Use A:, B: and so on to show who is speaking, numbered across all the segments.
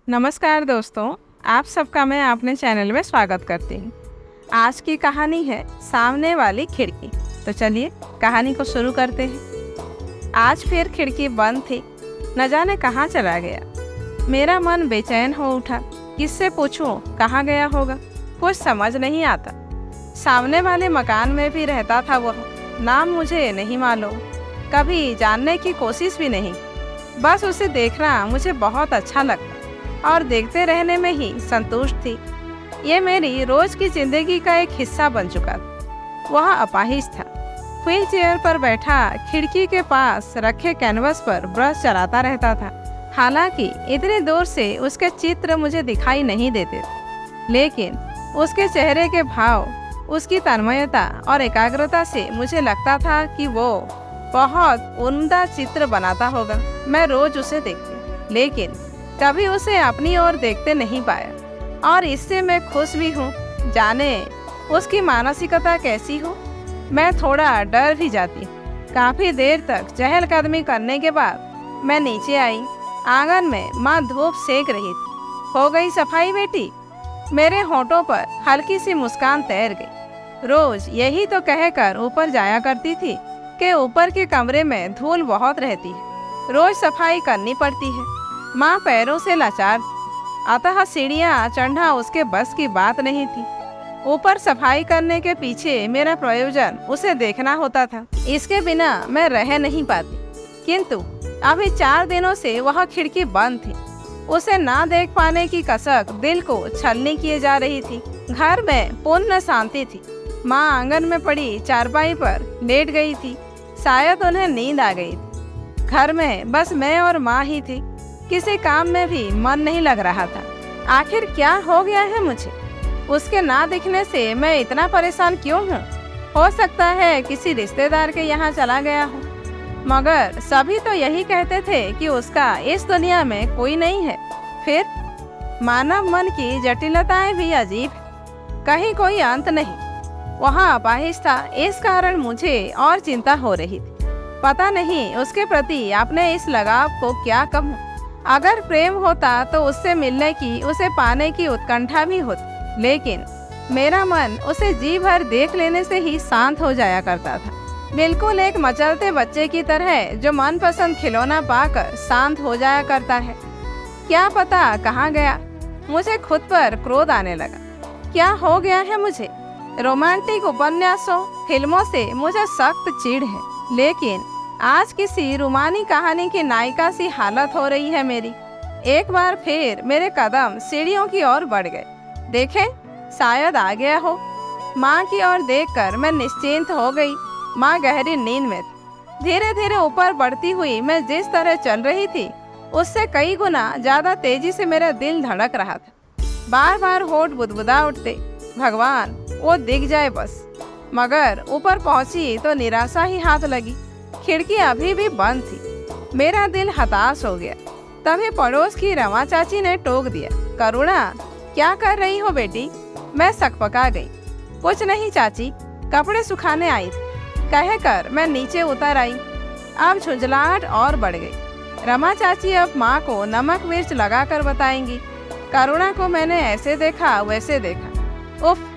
A: नमस्कार दोस्तों, आप सबका मैं अपने चैनल में स्वागत करती हूँ। आज की कहानी है सामने वाली खिड़की। तो चलिए कहानी को शुरू करते हैं। आज फिर खिड़की बंद थी, न जाने कहाँ चला गया। मेरा मन बेचैन हो उठा। किससे पूछूं कहाँ गया होगा, कुछ समझ नहीं आता। सामने वाले मकान में भी रहता था वह, नाम मुझे नहीं मालूम, कभी जानने की कोशिश भी नहीं। बस उसे देखना मुझे बहुत अच्छा लगता और देखते रहने में ही संतुष्ट थी। ये मेरी रोज की जिंदगी का एक हिस्सा बन चुका था। वह अपाहिज था, व्हील चेयर पर बैठा खिड़की के पास रखे कैनवस पर ब्रश चलाता रहता था। हालांकि इतनी दूर से उसके चित्र मुझे दिखाई नहीं देते थे, लेकिन उसके चेहरे के भाव, उसकी तन्मयता और एकाग्रता से मुझे लगता था कि वो बहुत उम्दा चित्र बनाता होगा। मैं रोज उसे देखती, लेकिन कभी उसे अपनी ओर देखते नहीं पाया, और इससे मैं खुश भी हूँ। जाने उसकी मानसिकता कैसी हो। मैं थोड़ा डर भी जाती। काफ़ी देर तक चहलकदमी करने के बाद मैं नीचे आई। आंगन में माँ धूप सेक रही थी। हो गई सफाई बेटी? मेरे होठों पर हल्की सी मुस्कान तैर गई। रोज यही तो कहकर ऊपर जाया करती थी कि ऊपर के कमरे में धूल बहुत रहती है, रोज सफाई करनी पड़ती है। माँ पैरों से लाचार, अतः सीढ़ियाँ चढ़ना उसके बस की बात नहीं थी। ऊपर सफाई करने के पीछे मेरा प्रयोजन उसे देखना होता था। इसके बिना मैं रह नहीं पाती। किंतु अभी 4 दिनों से वह खिड़की बंद थी। उसे ना देख पाने की कसक दिल को छलनी किए जा रही थी। घर में पूर्ण शांति थी। माँ आंगन में पड़ी चारपाई पर लेट गई थी। शायद उन्हें नींद आ गई थी। घर में बस मैं और माँ ही थी। किसी काम में भी मन नहीं लग रहा था। आखिर क्या हो गया है मुझे? उसके ना दिखने से मैं इतना परेशान क्यों हूँ? हो सकता है किसी रिश्तेदार के यहाँ चला गया हो, मगर सभी तो यही कहते थे कि उसका इस दुनिया में कोई नहीं है। फिर मानव मन की जटिलताएं भी अजीब है, कहीं कोई अंत नहीं। वहाँ अपाहिज था, इस कारण मुझे और चिंता हो रही थी। पता नहीं उसके प्रति अपने इस लगाव को क्या कहूँ। अगर प्रेम होता तो उससे मिलने की, उसे पाने की उत्कंठा भी होती, लेकिन मेरा मन उसे जी भर देख लेने से ही शांत हो जाया करता था। बिल्कुल एक मचलते बच्चे की तरह जो मनपसंद खिलौना पाकर शांत हो जाया करता है। क्या पता कहाँ गया। मुझे खुद पर क्रोध आने लगा। क्या हो गया है मुझे? रोमांटिक उपन्यासों, फिल्मों से मुझे सख्त चिढ़ है, लेकिन आज किसी रोमानी कहानी की नायिका सी हालत हो रही है मेरी। एक बार फिर मेरे कदम सीढ़ियों की ओर बढ़ गए। देखें, शायद आ गया हो। माँ की ओर देखकर मैं निश्चिंत हो गई। माँ गहरी नींद में थी। धीरे धीरे ऊपर बढ़ती हुई मैं जिस तरह चल रही थी, उससे कई गुना ज्यादा तेजी से मेरा दिल धड़क रहा था। बार बार होठ बुदबुदा उठते, भगवान वो दिख जाए बस। मगर ऊपर पहुंची तो निराशा ही हाथ लगी। खिड़की अभी भी बंद थी। मेरा दिल हताश हो गया। तभी पड़ोस की रमा चाची ने टोक दिया, करुणा क्या कर रही हो बेटी? मैं सकपका गई। कुछ नहीं चाची, कपड़े सुखाने आई थी, कहकर मैं नीचे उतर आई। अब झुंझलाहट और बढ़ गई। रमा चाची अब माँ को नमक मिर्च लगाकर बताएंगी। करुणा को मैंने ऐसे देखा वैसे देखा। उफ,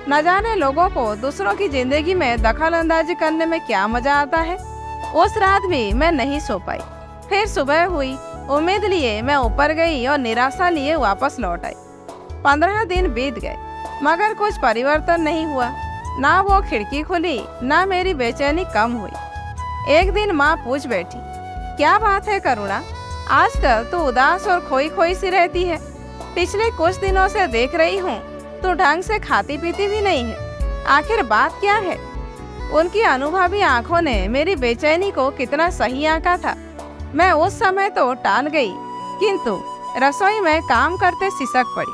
A: न जाने लोगों को दूसरों की जिंदगी में दखल अंदाजी करने में क्या मजा आता है। उस रात भी मैं नहीं सो पाई। फिर सुबह हुई। उम्मीद लिए मैं ऊपर गई और निराशा लिए वापस लौट आई। 15 दिन बीत गए, मगर कुछ परिवर्तन नहीं हुआ। ना वो खिड़की खुली, ना मेरी बेचैनी कम हुई। एक दिन माँ पूछ बैठी, क्या बात है करुणा, आजकल तू उदास और खोई खोई सी रहती है। पिछले कुछ दिनों से देख रही हूँ तू ढंग से खाती पीती भी नहीं है। आखिर बात क्या है? उनकी अनुभवी आंखों ने मेरी बेचैनी को कितना सही आंका था। मैं उस समय तो टाल गई, किंतु रसोई में काम करते सिसक पड़ी।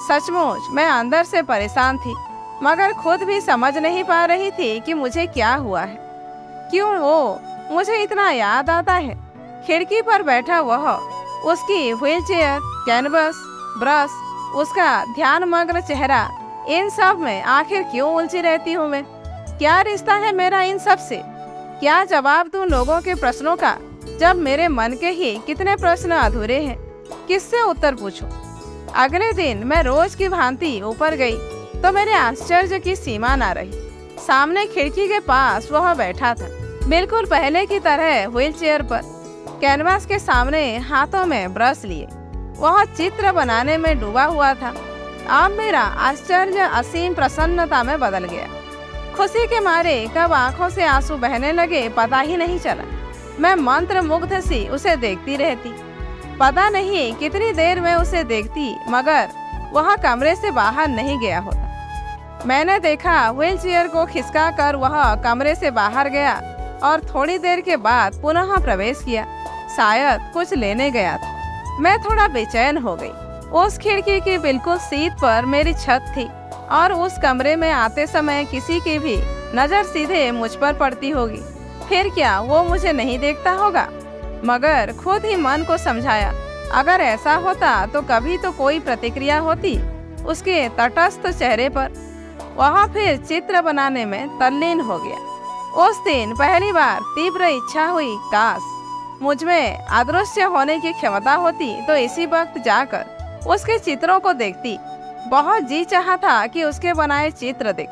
A: सचमुच मैं अंदर से परेशान थी, मगर खुद भी समझ नहीं पा रही थी कि मुझे क्या हुआ है। क्यों वो मुझे इतना याद आता है। खिड़की पर बैठा वह, उसकी व्हील चेयर, कैनवस, ब्रश, उसका ध्यानमग्न चेहरा, इन सब में आखिर क्यों उलझी रहती हूँ मैं? क्या रिश्ता है मेरा इन सब से? क्या जवाब दूं लोगों के प्रश्नों का, जब मेरे मन के ही कितने प्रश्न अधूरे हैं। किससे उत्तर पूछूं? अगले दिन मैं रोज की भांति ऊपर गई तो मेरे आश्चर्य की सीमा ना रही। सामने खिड़की के पास वह बैठा था, बिल्कुल पहले की तरह व्हील चेयर पर, कैनवास के सामने हाथों में ब्रश लिए। वह चित्र बनाने में डूबा हुआ था। अब मेरा आश्चर्य असीम प्रसन्नता में बदल गया। खुशी के मारे कब आंखों से आंसू बहने लगे पता ही नहीं चला। मैं मंत्र मुग्ध सी उसे देखती रहती। पता नहीं कितनी देर में उसे देखती, मगर वह कमरे से बाहर नहीं गया होता। मैंने देखा व्हील चेयर को खिसका कर वह कमरे से बाहर गया और थोड़ी देर के बाद पुनः प्रवेश किया। शायद कुछ लेने गया था। मैं थोड़ा बेचैन हो गई। उस खिड़की की बिल्कुल सीध पर मेरी छत थी और उस कमरे में आते समय किसी की भी नज़र सीधे मुझ पर पड़ती होगी। फिर क्या वो मुझे नहीं देखता होगा? मगर खुद ही मन को समझाया, अगर ऐसा होता तो कभी तो कोई प्रतिक्रिया होती उसके तटस्थ चेहरे पर। वह फिर चित्र बनाने में तल्लीन हो गया। उस दिन पहली बार तीव्र इच्छा हुई, काश मुझ में अदृश्य होने की क्षमता होती तो इसी वक्त जाकर उसके चित्रों को देखती। बहुत जी चाहा था कि उसके बनाए चित्र देख।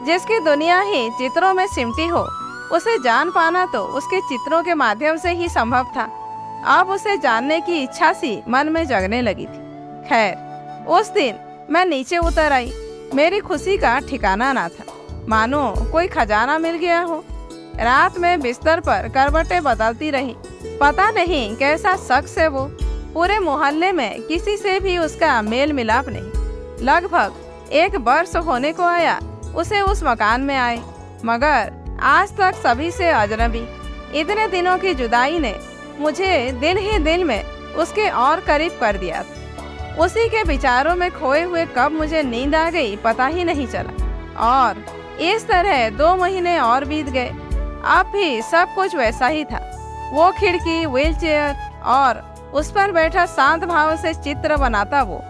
A: जिसकी दुनिया ही चित्रों में सिमटी हो, उसे जान पाना तो उसके चित्रों के माध्यम से ही संभव था। अब उसे जानने की इच्छा सी मन में जगने लगी थी। खैर, उस दिन मैं नीचे उतर आई। मेरी खुशी का ठिकाना ना था, मानो कोई खजाना मिल गया हो। रात में बिस्तर पर करवटें बदलती रही। पता नहीं कैसा शख्स है वो। पूरे मोहल्ले में किसी से भी उसका मेल मिलाप नहीं। लगभग 1 वर्ष होने को आया उसे उस मकान में आए, मगर आज तक सभी से अजनबी। इतने दिनों की जुदाई ने मुझे दिल ही दिल में उसके और करीब कर दिया था। उसी के विचारों में खोए हुए कब मुझे नींद आ गई पता ही नहीं चला। और इस तरह 2 महीने और बीत गए। अब भी सब कुछ वैसा ही था। वो खिड़की, व्हील चेयर और उस पर बैठा शांत भाव से चित्र बनाता वो,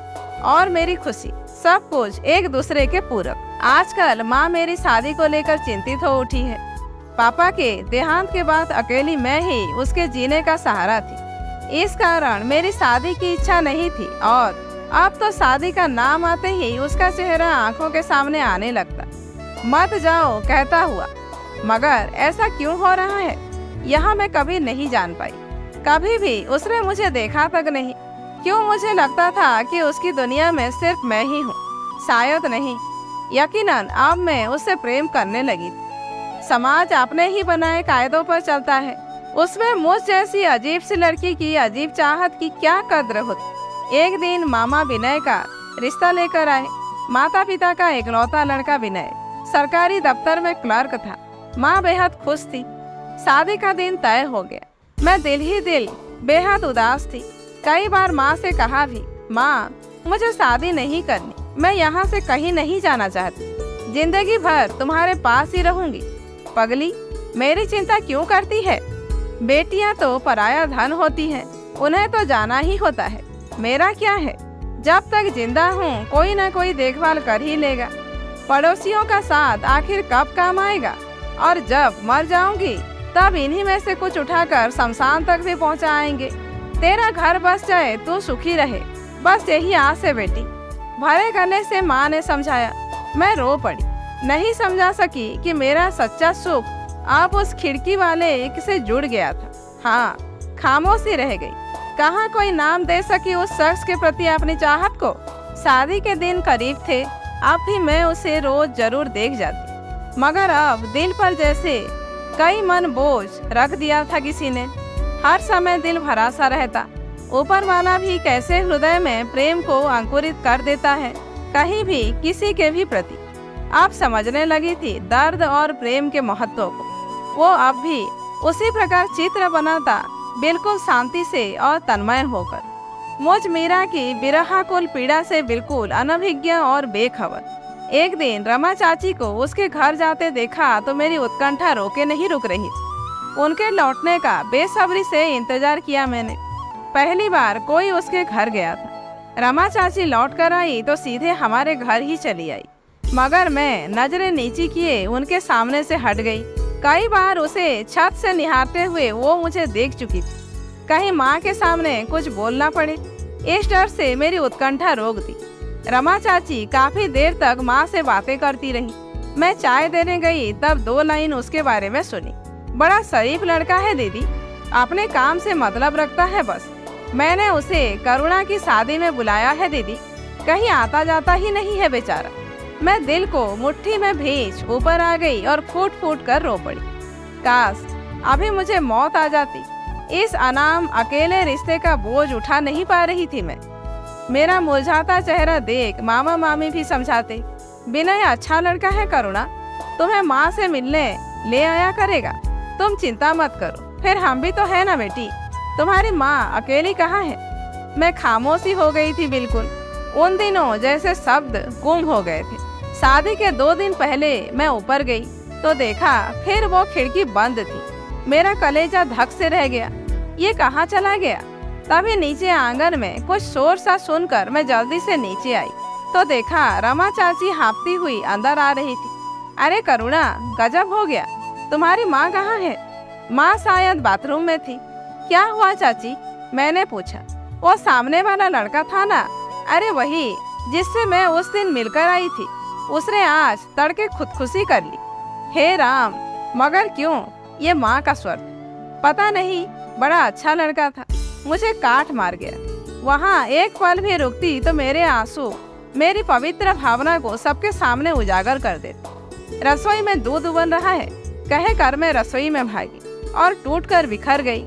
A: और मेरी खुशी, सब कुछ एक दूसरे के पूरक। आजकल माँ मेरी शादी को लेकर चिंतित हो उठी है। पापा के देहांत के बाद अकेली मैं ही उसके जीने का सहारा थी। इस कारण मेरी शादी की इच्छा नहीं थी, और अब तो शादी का नाम आते ही उसका चेहरा आंखों के सामने आने लगता। मत जाओ कहता हुआ, मगर ऐसा क्यों हो रहा है यहाँ मैं कभी नहीं जान पाई। कभी भी उसने मुझे देखा तक नहीं। क्यों मुझे लगता था कि उसकी दुनिया में सिर्फ मैं ही हूँ? शायद नहीं, यकीनन अब मैं उससे प्रेम करने लगी। समाज अपने ही बनाए कायदों पर चलता है। उसमें मुझ जैसी अजीब सी लड़की की अजीब चाहत की क्या कद्र होती। एक दिन मामा विनय का रिश्ता लेकर आए। माता पिता का इकलौता लड़का विनय सरकारी दफ्तर में क्लर्क था। माँ बेहद खुश थी। शादी का दिन तय हो गया। मैं दिल ही दिल बेहद उदास थी। कई बार माँ से कहा भी, माँ मुझे शादी नहीं करनी, मैं यहाँ से कहीं नहीं जाना चाहती, जिंदगी भर तुम्हारे पास ही रहूंगी। पगली, मेरी चिंता क्यों करती है? बेटियां तो पराया धन होती हैं, उन्हें तो जाना ही होता है। मेरा क्या है? जब तक जिंदा हूँ कोई ना कोई देखभाल कर ही लेगा। पड़ोसियों का साथ आखिर कब काम आएगा? और जब मर जाऊंगी तब इन्हीं में से कुछ उठाकर शमशान तक भी पहुँचाएंगे। तेरा घर बस जाए तू सुखी रहे, बस यही आस है बेटी। भरे गले से माँ ने समझाया। मैं रो पड़ी। नहीं समझा सकी कि मेरा सच्चा सुख अब उस खिड़की वाले एक से जुड़ गया था। हाँ, खामोशी रह गई। कहाँ कोई नाम दे सकी उस शख्स के प्रति अपनी चाहत को। शादी के दिन करीब थे, अब भी मैं उसे रोज जरूर देख जाती, मगर अब दिल पर जैसे कई मन बोझ रख दिया था किसी ने। हर समय दिल भरा सा रहता। ऊपर वाला भी कैसे हृदय में प्रेम को अंकुरित कर देता है, कहीं भी किसी के भी प्रति। अब समझने लगी थी दर्द और प्रेम के महत्व को। वो अब भी उसी प्रकार चित्र बनाता, बिल्कुल शांति से और तन्मय होकर। मुझ मीरा की विरहाकुल पीड़ा से बिल्कुल अनभिज्ञ और बेखबर। एक दिन रमा चाची को उसके घर जाते देखा तो मेरी उत्कंठा रोके नहीं रुक रही थी। उनके लौटने का बेसब्री से इंतजार किया मैंने। पहली बार कोई उसके घर गया था। रमा चाची लौट कर आई तो सीधे हमारे घर ही चली आई, मगर मैं नजरें नीची किए उनके सामने से हट गई। कई बार उसे छत से निहारते हुए वो मुझे देख चुकी थी। कहीं माँ के सामने कुछ बोलना पड़े। इस डर से मेरी उत्कंठा रोक दी। रमा चाची काफी देर तक माँ से बातें करती रही। मैं चाय देने गई तब 2 लाइन उसके बारे में सुनी। बड़ा शरीफ लड़का है दीदी, अपने काम से मतलब रखता है बस। मैंने उसे करुणा की शादी में बुलाया है दीदी, कहीं आता जाता ही नहीं है बेचारा। मैं दिल को मुट्ठी में भींच ऊपर आ गई और फूट फूट कर रो पड़ी। काश अभी मुझे मौत आ जाती। इस अनाम अकेले रिश्ते का बोझ उठा नहीं पा रही थी मैं। मेरा मुरझाता चेहरा देख मामा मामी भी समझाते, विनय अच्छा लड़का है करुणा, तुम्हें माँ से मिलने ले आया करेगा, तुम चिंता मत करो। फिर हम भी तो है ना बेटी, तुम्हारी माँ अकेली कहाँ है। मैं खामोशी हो गई थी बिल्कुल। उन दिनों जैसे शब्द गुम हो गए थे। शादी के 2 दिन पहले मैं ऊपर गई तो देखा फिर वो खिड़की बंद थी। मेरा कलेजा धक से रह गया, ये कहाँ चला गया। तभी नीचे आंगन में कुछ शोर सा सुनकर मैं जल्दी से नीचे आई तो देखा रमा चाची हाँफती हुई अंदर आ रही थी। अरे करुणा, गजब हो गया, तुम्हारी माँ कहाँ है। माँ शायद बाथरूम में थी। क्या हुआ चाची, मैंने पूछा। वो सामने वाला लड़का था ना, अरे वही जिससे मैं उस दिन मिलकर आई थी, उसने आज तड़के खुदकुशी कर ली। हे राम, मगर क्यों। ये माँ का स्वर पता नहीं, बड़ा अच्छा लड़का था, मुझे काट मार गया। वहाँ एक पल भी रुकती तो मेरे आंसू मेरी पवित्र भावना को सबके सामने उजागर कर देते। रसोई में दूध उबल रहा है कहे कर मैं रसोई में भागी और टूटकर बिखर गई।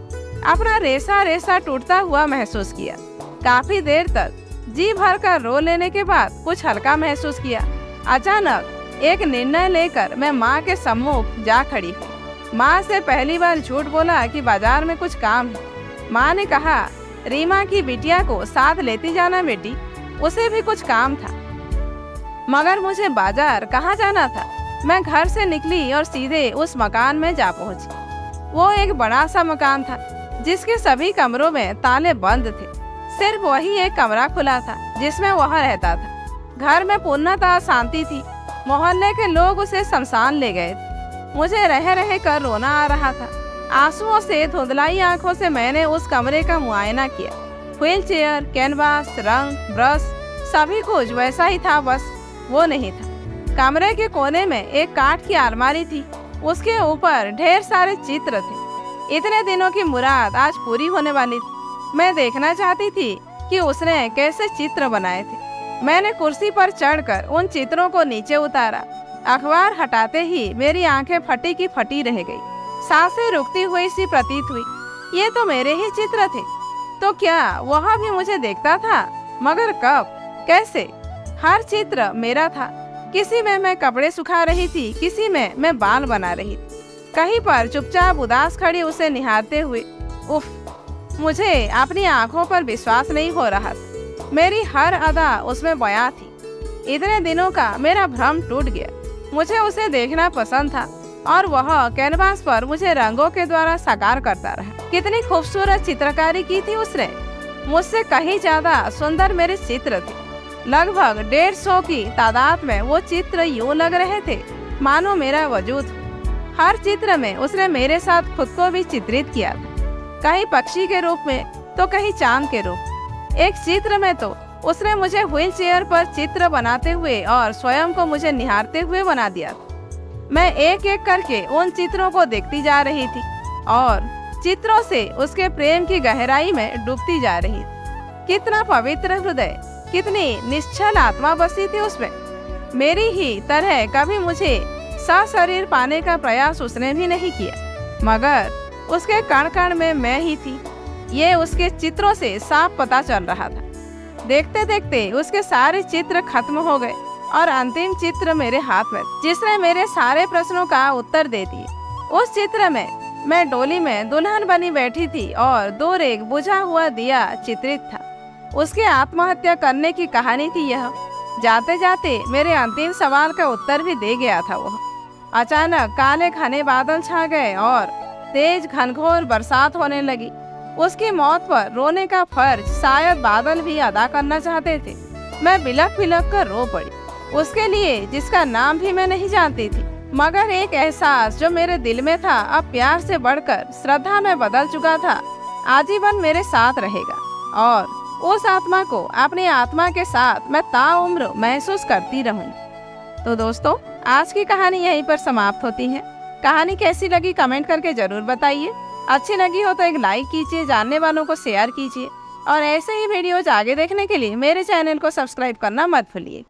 A: अपना रेसा रेसा टूटता हुआ महसूस किया। काफी देर तक जी भर कर रो लेने के बाद कुछ हल्का महसूस किया। अचानक एक निर्णय लेकर मैं माँ के सम्मुख जा खड़ी हुई। माँ से पहली बार झूठ बोला कि बाजार में कुछ काम है। माँ ने कहा, रीमा की बिटिया को साथ लेती जाना बेटी, उसे भी कुछ काम था। मगर मुझे बाजार कहाँ जाना था। मैं घर से निकली और सीधे उस मकान में जा पहुंची। वो एक बड़ा सा मकान था जिसके सभी कमरों में ताले बंद थे। सिर्फ वही एक कमरा खुला था जिसमें वह रहता था। घर में पूर्णतः शांति थी। मोहल्ले के लोग उसे शमशान ले गए थे। मुझे रह रह कर रोना आ रहा था। आंसुओं से धुंधलाई आंखों से मैंने उस कमरे का मुआयना किया। व्हील चेयर, कैनवास, रंग, ब्रश, सभी कुछ वैसा ही था, बस वो नहीं था। कमरे के कोने में एक काठ की अलमारी थी। उसके ऊपर ढेर सारे चित्र थे। इतने दिनों की मुराद आज पूरी होने वाली थी। मैं देखना चाहती थी कि उसने कैसे चित्र बनाए थे। मैंने कुर्सी पर चढ़कर उन चित्रों को नीचे उतारा। अखबार हटाते ही मेरी आंखें फटी की फटी रह गई। सांसें रुकती हुई सी प्रतीत हुई। ये तो मेरे ही चित्र थे। तो क्या वह भी मुझे देखता था? मगर कब, कैसे? हर चित्र मेरा था। किसी में मैं कपड़े सुखा रही थी, किसी में मैं बाल बना रही थी, कहीं पर चुपचाप उदास खड़ी उसे निहारते हुए। उफ, मुझे अपनी आंखों पर विश्वास नहीं हो रहा था। मेरी हर अदा उसमें बयां थी। इतने दिनों का मेरा भ्रम टूट गया। मुझे उसे देखना पसंद था और वह कैनवास पर मुझे रंगों के द्वारा साकार करता रहा। कितनी खूबसूरत चित्रकारी की थी उसने। मुझसे कहीं ज्यादा सुंदर मेरे चित्र थे। लगभग 150 की तादाद में वो चित्र यूं लग रहे थे मानो मेरा वजूद हो। हर चित्र में उसने मेरे साथ खुद को भी चित्रित किया था, कहीं पक्षी के रूप में तो कहीं चांद के रूप। एक चित्र में तो उसने मुझे व्हील चेयर पर चित्र बनाते हुए और स्वयं को मुझे निहारते हुए बना दिया। मैं एक एक करके उन चित्रों को देखती जा रही थी और चित्रों से उसके प्रेम की गहराई में डूबती जा रही थी। कितना पवित्र हृदय, कितनी निश्चल आत्मा बसी थी उसमें। मेरी ही तरह कभी मुझे सशरीर पाने का प्रयास उसने भी नहीं किया, मगर उसके कण कण में मैं ही थी। ये उसके चित्रों से साफ पता चल रहा था। देखते देखते उसके सारे चित्र खत्म हो गए और अंतिम चित्र मेरे हाथ में, जिसने मेरे सारे प्रश्नों का उत्तर दे दिए। उस चित्र में मैं डोली में दुल्हन बनी बैठी थी और दूर एक बुझा हुआ दिया चित्रित था। उसके आत्महत्या करने की कहानी थी यह। जाते जाते मेरे अंतिम सवाल का उत्तर भी दे गया था वह। अचानक काले घने बादल छा गए और तेज घनघोर बरसात होने लगी। उसकी मौत पर रोने का फर्ज शायद बादल भी अदा करना चाहते थे। मैं बिलख बिलख कर रो पड़ी, उसके लिए जिसका नाम भी मैं नहीं जानती थी। मगर एक एहसास जो मेरे दिल में था अब प्यार से बढ़कर श्रद्धा में बदल चुका था, आजीवन मेरे साथ रहेगा और उस आत्मा को अपनी आत्मा के साथ मैं ताउम्र महसूस करती रहूं। तो दोस्तों, आज की कहानी यहीं पर समाप्त होती है। कहानी कैसी लगी कमेंट करके ज़रूर बताइए। अच्छी लगी हो तो एक लाइक कीजिए, जानने वालों को शेयर कीजिए और ऐसे ही वीडियोज आगे देखने के लिए मेरे चैनल को सब्सक्राइब करना मत भूलिए।